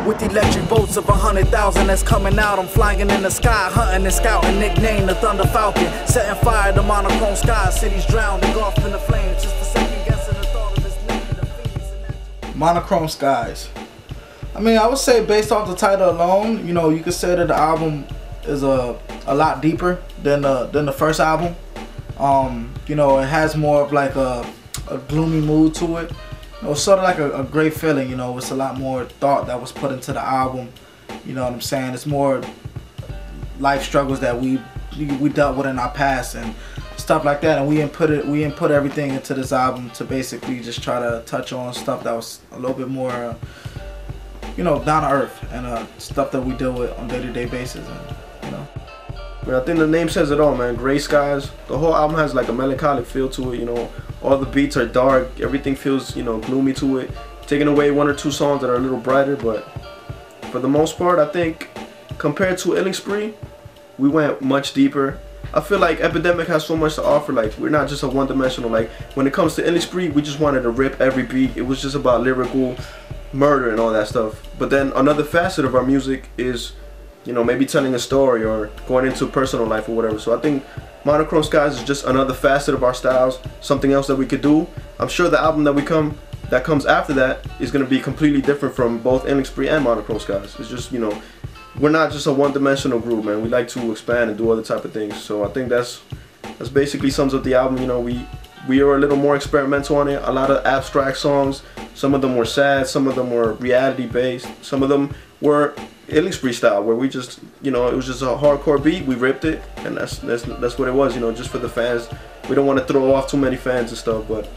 with electric bolts of 100,000 that's coming out. I'm flying in the sky, hunting and scouting, nicknamed the Thunder Falcon. Setting fire to monochrome skies, cities drowned, engulfed in the flames. Just a second guessing the thought of his name, the Phoenix. Monochrome skies. I mean, I would say based off the title alone, you know, you could say that the album is a lot deeper than the first album. You know, it has more of like a gloomy mood to it. You know, it's sort of like a great feeling. You know, it's a lot more thought that was put into the album. You know what I'm saying? It's more life struggles that we dealt with in our past and stuff like that, and we input everything into this album to basically just try to touch on stuff that was a little bit more, you know, down to earth and stuff that we deal with on day-to-day basis, and you know. Man, I think the name says it all, man. Gray skies. The whole album has like a melancholic feel to it, you know. All the beats are dark. Everything feels, you know, gloomy to it. Taking away one or two songs that are a little brighter, but for the most part, I think compared to Illing Spree, we went much deeper. I feel like Epidemic has so much to offer. Like, we're not just a one-dimensional. Like, when it comes to Illing Spree, we just wanted to rip every beat. It was just about lyrical murder and all that stuff. But then another facet of our music is, you know, maybe telling a story or going into personal life or whatever. So I think Monochrome Skies is just another facet of our styles, something else that we could do. I'm sure the album that comes after that is going to be completely different from both Illing Spree and Monochrome Skies. It's just, you know, we're not just a one-dimensional group, man. We like to expand and do other type of things. So I think that's basically sums up the album. You know, we are a little more experimental on it. A lot of abstract songs. Some of them were sad. Some of them were reality-based. Some of them were Illing Spree style, where we just, you know, it was just a hardcore beat. We ripped it, and that's what it was. You know, just for the fans. We don't want to throw off too many fans and stuff, but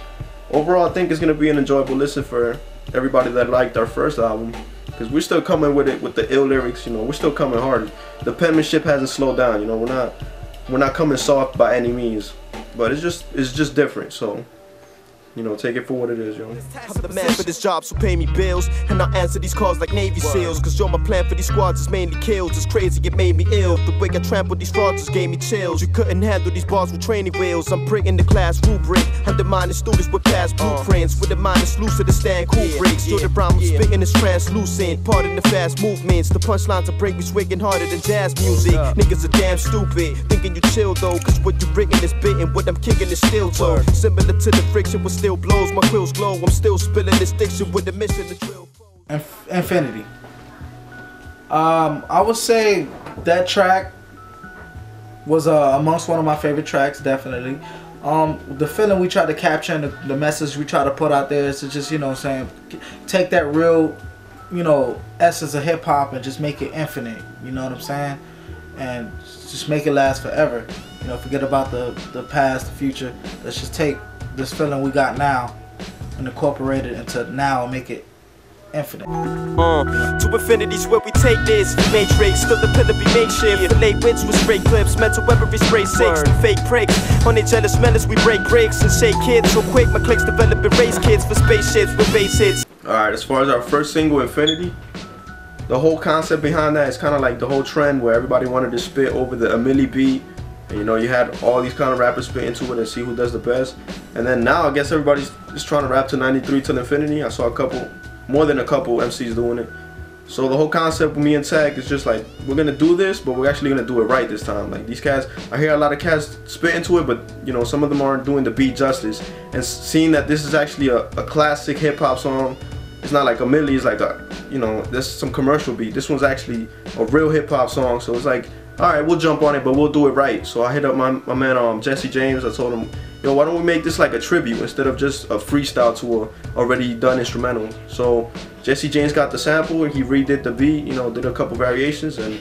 overall, I think it's gonna be an enjoyable listen for everybody that liked our first album. Because we're still coming with it with the ill lyrics, you know, we're still coming hard. The penmanship hasn't slowed down, you know, we're not coming soft by any means. But it's just different, so, you know, take it for what it is, yo. I'm the man for this job, so pay me bills. And I'll answer these calls like Navy SEALs. Cause yo, my plan for these squads is mainly kills. It's crazy, it made me ill. The way I trampled these frauds just gave me chills. You couldn't handle these bars with training wheels. I'm bringing the class rubric. Undermining students with past blueprints. With the mind that's looser to stand cool breaks. Jordan Brown was spitting is translucent. Part in the fast movements. The punchlines will break me swinging harder than jazz music. Niggas are damn stupid. Thinking you chill though. Cause what you bringing is bitten. What I'm kicking is still toe. Similar to the friction, what still blows. My quills glow. I'm still spilling this diction with the mission to drill. Infinity. I would say that track was amongst one of my favorite tracks, definitely. The feeling we tried to capture and the message we try to put out there is to just, you know what I'm saying, take that real, you know, essence of hip hop and just make it infinite, you know what I'm saying? And just make it last forever. You know, forget about the past, the future. Let's just take this feeling we got now and incorporate it into now and make it infinite. To infinity's where we take this. Matrix, still the pillar be makeshift. The late wits with straight clips. Mental weaponry spray six. The fake pricks. On their jealous menace, we break bricks and shake kids. So quick, my clicks developing race kids for spaceships with bass hits. Alright, as far as our first single, Infinity, the whole concept behind that is kind of like the whole trend where everybody wanted to spit over the Milli beat. And, you know, you had all these kind of rappers spit into it and see who does the best. And then now I guess everybody's just trying to rap to 93 till infinity. I saw more than a couple MCs doing it. So the whole concept with me and TEK is just like, we're gonna do this, but we're actually gonna do it right this time. Like these cats, I hear a lot of cats spit into it, but you know, some of them aren't doing the beat justice. And seeing that this is actually a classic hip hop song, it's not like a Milli, it's like a, you know, there's some commercial beat. This one's actually a real hip hop song, so it's like, alright, we'll jump on it, but we'll do it right. So I hit up my man Jesse James. I told him, yo, why don't we make this like a tribute instead of just a freestyle to a already done instrumental. So Jesse James got the sample and he redid the beat, you know, did a couple variations, and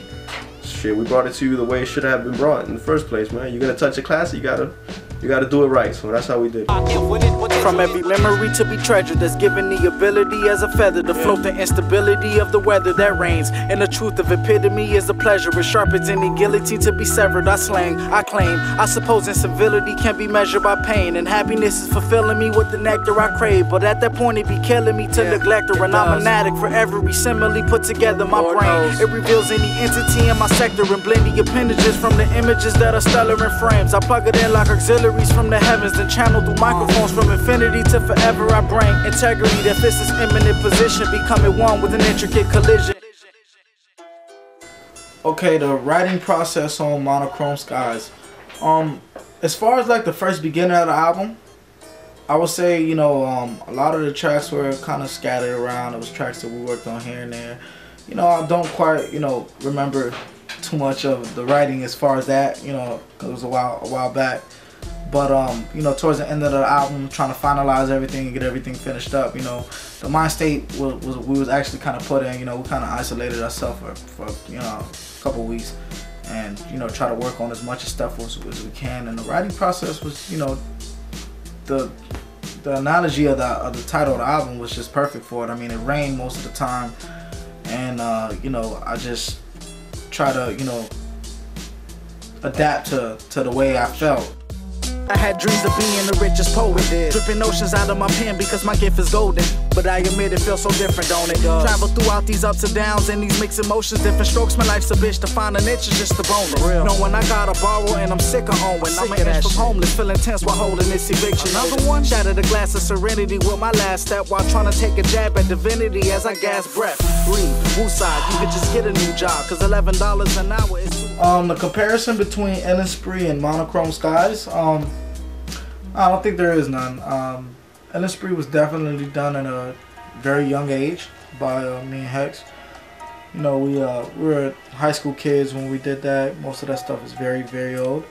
shit, we brought it to you the way it should have been brought in the first place, man. You're gonna touch a classic, you gotta do it right. So that's how we did it. From every memory to be treasured, that's given the ability as a feather to float the instability of the weather that reigns. And the truth of epitome is a pleasure. It sharpens any guillotine to be severed. I slang, I claim. I suppose incivility can be measured by pain, and happiness is fulfilling me with the nectar I crave. But at that point it be killing me to neglect her, and I'm an addict for every simile put together my brain. It reveals any entity in my sector and blending appendages from the images that are stellar in frames. I plug it in like auxiliaries from the heavens, then channel through microphones from infinity to forever. I bring integrity that fits this imminent position, becoming one with an intricate collision. Okay, the writing process on Monochrome Skies. As far as like the first beginning of the album, I would say, you know, a lot of the tracks were kind of scattered around. It was tracks that we worked on here and there. You know, I don't quite, you know, remember too much of the writing as far as that, you know, because it was a while back. But you know, towards the end of the album, trying to finalize everything and get everything finished up, you know, the mind state we was actually kind of put in. You know, we kind of isolated ourselves for you know, a couple weeks, and you know, try to work on as much stuff as we can. And the writing process was, you know, the analogy of the title of the album was just perfect for it. I mean, it rained most of the time, and you know, I just try to, you know, adapt to the way I felt. I had dreams of being the richest poet did, dripping oceans out of my pen because my gift is golden. But I admit it feels so different, don't it? Travel throughout these ups and downs and these mixed emotions, different strokes. My life's a bitch, to find a niche is just a bonus. Knowing I gotta borrow and I'm sick of owing. I'm an inch from homeless, feeling tense while holding this eviction. Another one shattered a glass of serenity with my last step while trying to take a jab at divinity as I gasp breath. Breathe, wooside, you could just get a new job, cause $11 an hour is too. The comparison between Endless Spree and Monochrome Skies, I don't think there is none. Endless Spree was definitely done at a very young age by me and Hex. You know, we were high school kids when we did that. Most of that stuff is very, very old.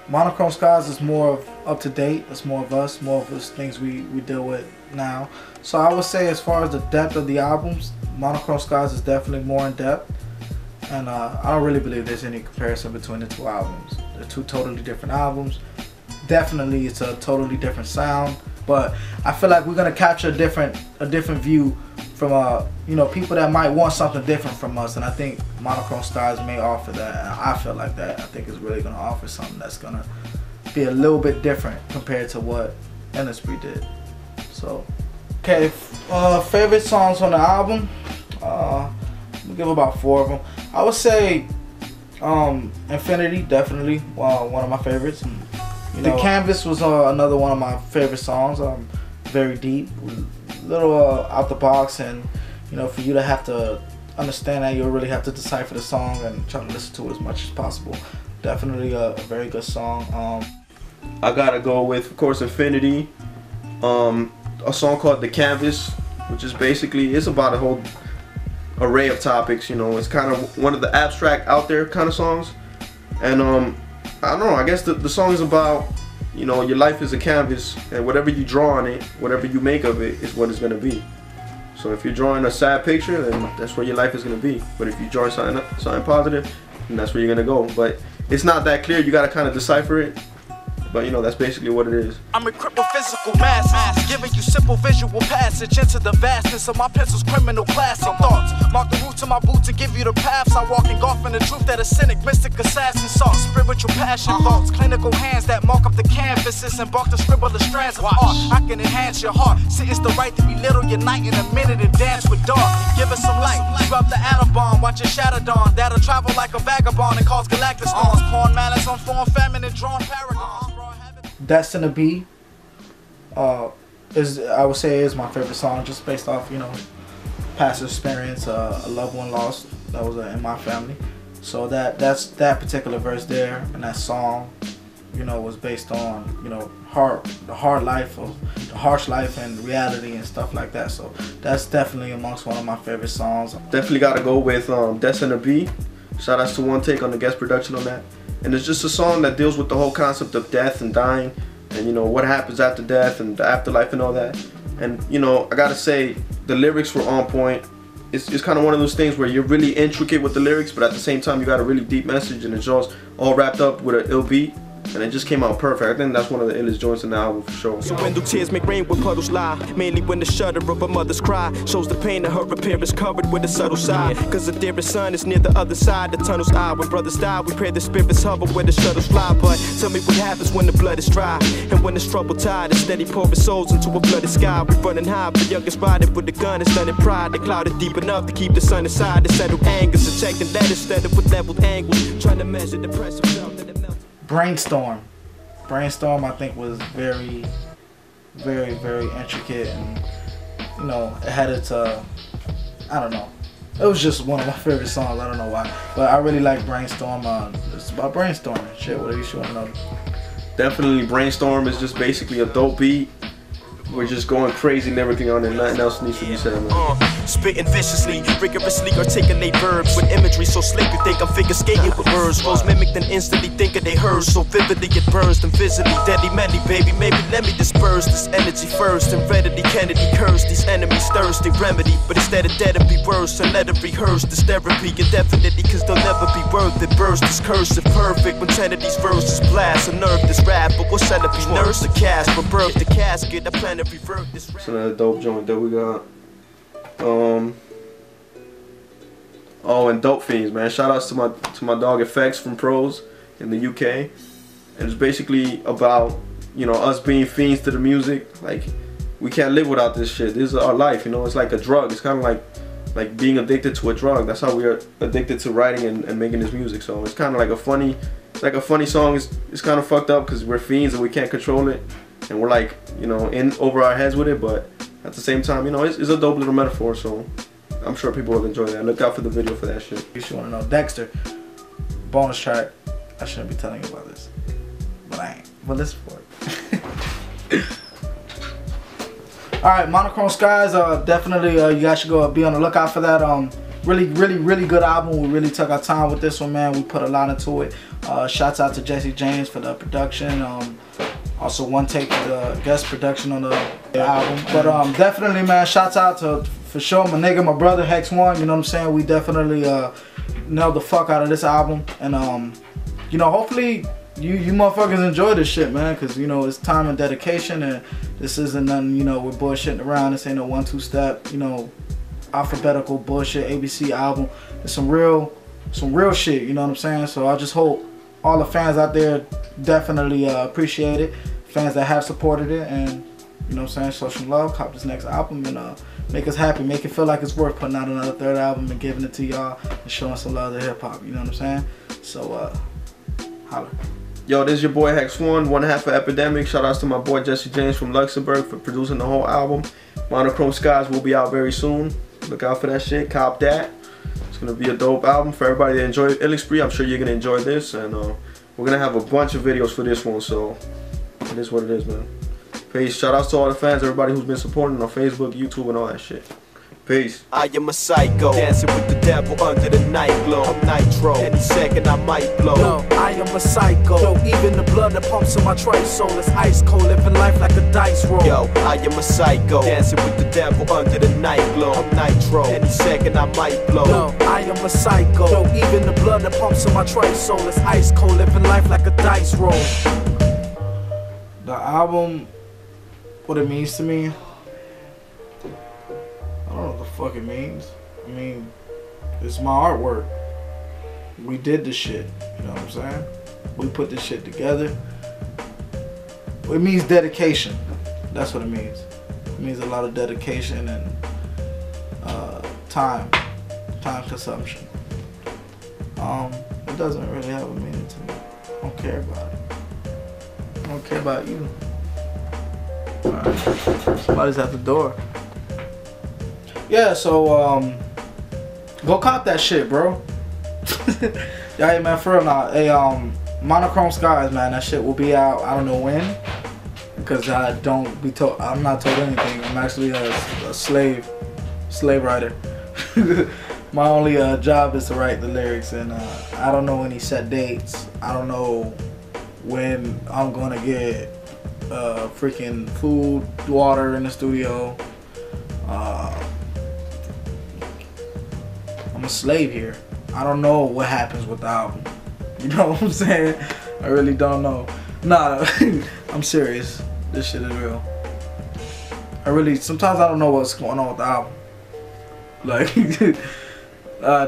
Monochrome Skies is more of up to date. It's more of us, more of us things we deal with now. So I would say, as far as the depth of the albums, Monochrome Skies is definitely more in depth. And I don't really believe there's any comparison between the two albums. They're two totally different albums. Definitely, it's a totally different sound. But I feel like we're gonna capture a different view from you know, people that might want something different from us. And I think Monochrome Skies may offer that. And I feel like that. I think it's really gonna offer something that's gonna be a little bit different compared to what Endless Spree did. So, okay, favorite songs on the album. We'll give about 4 of them. I would say Infinity, definitely one of my favorites. You know, The Canvas was another one of my favorite songs. Very deep, little out the box, and you know, for you to have to understand that, you'll really have to decipher the song and try to listen to it as much as possible. Definitely a very good song. I gotta go with, of course, Infinity. A song called The Canvas, which is basically, it's about a whole array of topics. You know, it's kind of one of the abstract, out there kind of songs. And I don't know, I guess the song is about, you know, your life is a canvas, and whatever you draw on it, whatever you make of it, is what it's gonna be. So if you're drawing a sad picture, then that's where your life is gonna be. But if you draw something positive, then that's where you're gonna go. But it's not that clear. You gotta kind of decipher it. But you know, that's basically what it is. I'm equipped with physical masses, giving you simple visual passage into the vastness of my pencil's criminal classic thoughts. Mark the route to my boots and give you the paths I walk, engulfing the truth that a cynic, mystic assassin saw. Spiritual passion thoughts, clinical hands that mark up the canvases, embark to scribble the strands of art. I can enhance your heart, sentence the right to belittle your night in a minute and dance with dark. Give us some light, drop the atom bomb, watch it shatter dawn. That'll travel like a vagabond and cause galactic storms. Porn malice on form, famine and drawn paragons. Destined is, I would say, is my favorite song, just based off, you know, past experience, a loved one lost that was in my family. So that particular verse there and that song, you know, was based on, you know, the hard life of the harsh life and reality and stuff like that. So that's definitely amongst one of my favorite songs. Definitely got to go with Destined. Shout outs to One Take on the guest production on that. And it's just a song that deals with the whole concept of death and dying, and you know, what happens after death and the afterlife and all that. And you know, I gotta say, the lyrics were on point. It's kind of one of those things where you're really intricate with the lyrics, but at the same time you got a really deep message, and it's all wrapped up with an ill beat. And it just came out perfect. I think that's one of the illest joints in the album for sure. So when do tears make rain where puddles lie? Mainly when the shudder of a mother's cry shows the pain of her appearance covered with a subtle sigh. Cause the dearest son is near the other side, the tunnel's eye. When brothers die, we pray the spirits hover where the shuttles fly. But tell me what happens when the blood is dry, and when the troubled tide is steady pouring souls into a flooded sky. We running high, the youngest riding with the gun is done in pride. The cloud is deep enough to keep the sun inside. The settled anger, so checking that instead of with leveled angles, trying to measure the pressure felt that it melted. Brainstorm, I think, was very, very, very intricate, and you know, it had its I don't know, It was just one of my favorite songs. I don't know why, but I really like Brainstorm. It's about brainstorming. Shit, what do you want to know? Definitely, Brainstorm is just basically a dope beat. We're just going crazy and everything on it. Nothing else needs to be said, man. Spitting viciously, rigorously articulate verbs with imagery so slick you think I'm figure skating with words. Flows mimic then instantly thinking they hers so vividly it burns them visibly. Deadly medley, baby, maybe let me disperse this energy first and readily Kennedy curse these enemies thirsty remedy. But instead of dead it'd be worse and let it rehearse this therapy indefinitely cause they'll never be worth it. Burst this cursive perfect when 10 of these verses blast. Unnerve this rap, but what shall it be? Nurse the cast, for birth the casket. I plan to revert this. It's another dope joint that we got. Oh, and Dope Fiends, man. Shout outs to my dog Effects from Pros in the UK. And it's basically about, you know, us being fiends to the music. Like, we can't live without this shit. This is our life, you know. It's like a drug. It's kind of like being addicted to a drug. That's how we are addicted to writing and making this music. So it's kind of like a funny song. It's kind of fucked up because we're fiends and we can't control it. And we're like, you know, in over our heads with it, but at the same time, you know, it's a dope little metaphor, so I'm sure people will enjoy that. Look out for the video for that shit. You should want to know. Dexter, bonus track. I shouldn't be telling you about this, but I ain't. But listen for it. Alright, Monochrome Skies, definitely you guys should go be on the lookout for that. Really good album. We really took our time with this one, man. We put a lot into it. Shouts out to Jesse James for the production. Also one take for the guest production on the album. But definitely, man, shouts out to, for sure, my nigga, my brother Hex One, you know what I'm saying? We definitely nailed the fuck out of this album. And you know, hopefully you motherfuckers enjoy this shit, man, because, you know, it's time and dedication, and this isn't nothing, you know, we're bullshitting around. This ain't a 1-2 step, you know, alphabetical bullshit ABC album. It's some real shit, you know what I'm saying? So I just hope all the fans out there definitely appreciate it. Fans that have supported it, and you know what I'm saying, show some love, cop this next album, and make us happy, make it feel like it's worth putting out another third album and giving it to y'all and showing some love to hip hop, you know what I'm saying? So holla. Yo, this is your boy Hex One half of Epidemic. Shout outs to my boy Jesse James from Luxembourg for producing the whole album. Monochrome Skies will be out very soon. Look out for that shit, cop that. It's gonna be a dope album for everybody that enjoyed Ill Spree. I'm sure you're gonna enjoy this, and we're gonna have a bunch of videos for this one, so it is what it is, man. Peace. Shout outs to all the fans, everybody who's been supporting on Facebook, YouTube, and all that shit. Peace. I am a psycho, dancing with the devil under the night glow. I'm nitro, any second I might blow. Yo, I am a psycho. Yo, even the blood that pumps in my trach soul is ice cold, living life like a dice roll. Yo, I am a psycho, dancing with the devil under the night glow. I'm nitro, any second I might blow. Yo, I am a psycho. Yo, even the blood that pumps in my trach soul is ice cold, living life like a dice roll. The album, what it means to me, I don't know what the fuck it means. I mean, it's my artwork. We did this shit, you know what I'm saying? We put this shit together. It means dedication. That's what it means. It means a lot of dedication and time consumption. It doesn't really have a meaning to me. I don't care about it. I don't care about you. Alright, somebody's at the door. Yeah, so go cop that shit, bro. Yeah, man, for real now. Hey, Monochrome Skies, man, that shit will be out. I don't know when, because I'm not told anything. I'm actually a slave writer. My only job is to write the lyrics, and I don't know any set dates. I don't know when I'm gonna get freaking food, water in the studio. I'm a slave here. I don't know what happens with the album. You know what I'm saying? I really don't know. Nah, I'm serious. This shit is real. Sometimes I don't know what's going on with the album. Like,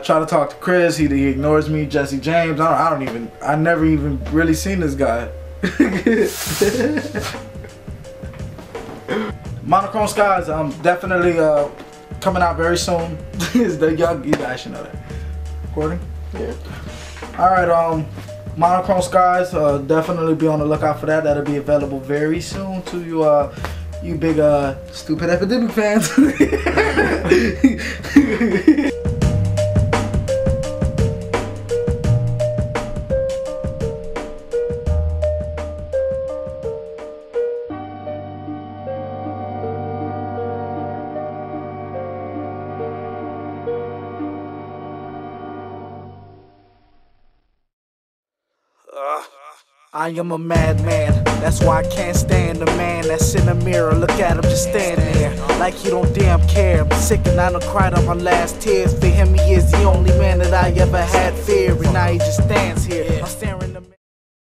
try to talk to Chris, he ignores me. Jesse James, I never even really seen this guy. Monochrome Skies, definitely coming out very soon. You guys should know that. Recording? Yeah. Alright, Monochrome Skies, definitely be on the lookout for that. That'll be available very soon to you big stupid Epidemic fans. I am a madman. That's why I can't stand the man that's in the mirror. Look at him just standing there like he don't damn care. I'm sick and I done cried out my last tears. For him, he is the only man that I ever had fear. And now he just stands here. I'm staring